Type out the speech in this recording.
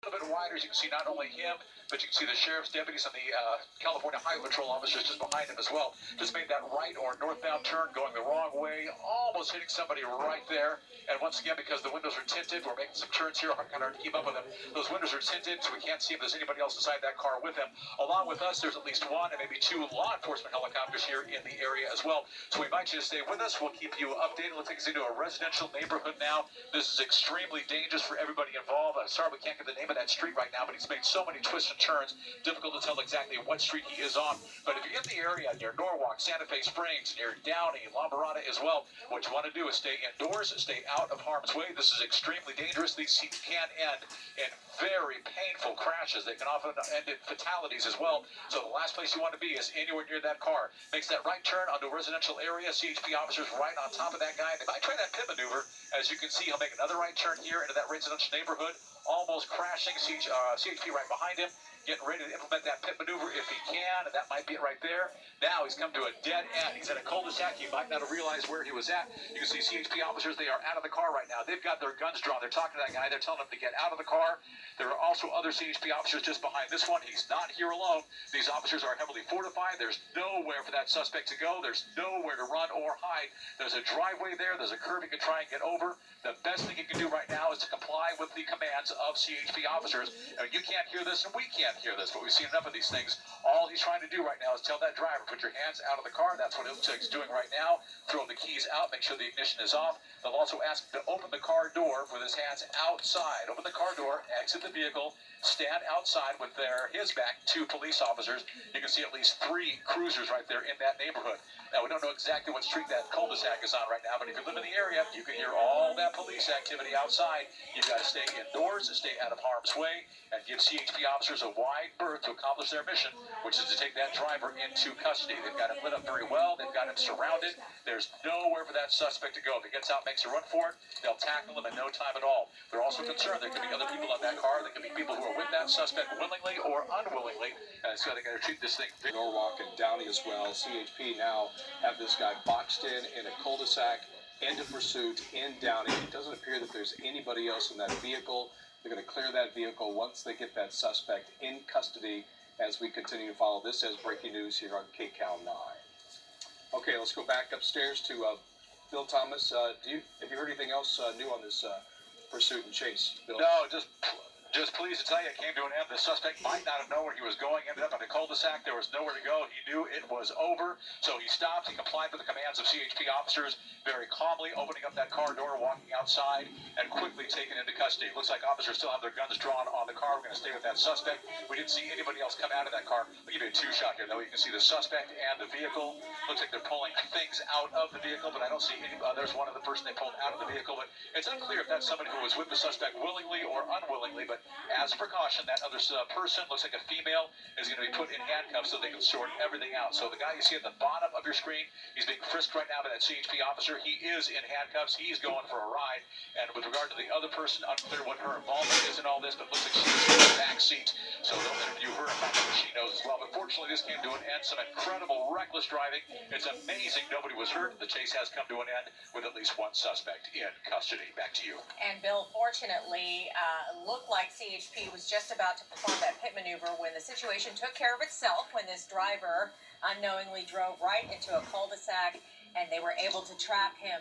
little bit wider, as you can see not only him, but you can see the sheriff's deputies and the California Highway Patrol officers just behind him as well. Just made that right or northbound turn going the wrong way, almost hitting somebody right there. And once again, because the windows are tinted, we're making some turns here, kind of hard to keep up with them. Those windows are tinted, so we can't see if there's anybody else inside that car with him. Along with us, there's at least one and maybe two law enforcement helicopters here in the area as well. So we invite you to stay with us. We'll keep you updated. Looks like it's into a residential neighborhood now. This is extremely dangerous for everybody involved. I'm sorry we can't get the name of that street right now, but he's made so many twists and turns, difficult to tell exactly what street he is on. But if you're in the area near Norwalk, Santa Fe Springs, near Downey, La Mirada as well, what you want to do is stay indoors, stay out of harm's way. This is extremely dangerous. These can end in very painful crashes. They can often end in fatalities as well. So the last place you want to be is anywhere near that car. Makes that right turn onto a residential area. CHP officers right on top of that guy. They might try that pit maneuver. As you can see, he'll make another right turn here into that residential neighborhood, almost crashing. CHP right behind him, getting ready to implement that pit maneuver if he can, and that might be it right there. Now he's come to a dead end. He's at a cul-de-sac. He might not have realized where he was at. You can see CHP officers, they are out of the car right now. They've got their guns drawn. They're talking to that guy. They're telling him to get out of the car. There are also other CHP officers just behind this one. He's not here alone. These officers are heavily fortified. There's nowhere for that suspect to go. There's nowhere to run or hide. There's a driveway there. There's a curve he can try and get over. The best thing he can do right now is to comply with the commands of CHP officers. You can't hear this, and we can't hear this, but we've seen enough of these things. All he's trying to do right now is tell that driver, put your hands out of the car. That's what it looks like he's doing right now. Throw the keys out, make sure the ignition is off. They'll also ask him to open the car door with his hands outside. Open the car door, exit the vehicle, stand outside with his back to police officers. You can see at least 3 cruisers right there in that neighborhood. Now, we don't know exactly what street that cul-de-sac is on right now, but if you live in the area, you can hear all that police activity outside. You've got to stay indoors, stay out of harm's way, and give CHP officers a wide berth to accomplish their mission, which is to take that driver into custody. They've got him lit up very well. They've got him surrounded. There's nowhere for that suspect to go. If he gets out, makes a run for it, they'll tackle him in no time at all. They're also concerned there could be other people in that car. There could be people who are with that suspect willingly or unwillingly. So they got to treat this thing. Norwalk and Downey as well. CHP now have this guy boxed in a cul-de-sac, end of pursuit in Downey. It doesn't appear that there's anybody else in that vehicle. They're going to clear that vehicle once they get that suspect in custody as we continue to follow this as breaking news here on KCAL 9. Okay, let's go back upstairs to Bill Thomas. Have you heard anything else new on this pursuit and chase, Bill? No, just pleased to tell you, it came to an end. The suspect might not have known where he was going, ended up in a cul-de-sac. There was nowhere to go. He knew it was over, so he stopped. He complied with the commands of CHP officers, very calmly opening up that car door, walking outside, and quickly taken into custody. Looks like officers still have their guns drawn on the car. We're going to stay with that suspect. We didn't see anybody else come out of that car. I'll give you a 2-shot here, though. You can see the suspect and the vehicle. Looks like they're pulling things out of the vehicle, but I don't see any. There's one of the person they pulled out of the vehicle, but it's unclear if that's somebody who was with the suspect willingly or unwillingly, but as a precaution, that other person, looks like a female, is going to be put in handcuffs so they can sort everything out. So the guy you see at the bottom of your screen, he's being frisked right now by that CHP officer. He is in handcuffs. He's going for a ride. And with regard to the other person, unclear what her involvement is in all this, but looks like she's in the back seat. So they'll interview her and find out what she knows as well. But fortunately, this came to an end. Some incredible reckless driving. It's amazing nobody was hurt. The chase has come to an end with at least one suspect in custody. Back to you. And Bill, fortunately, looked like CHP was just about to perform that pit maneuver when the situation took care of itself, when this driver unknowingly drove right into a cul-de-sac and they were able to trap him.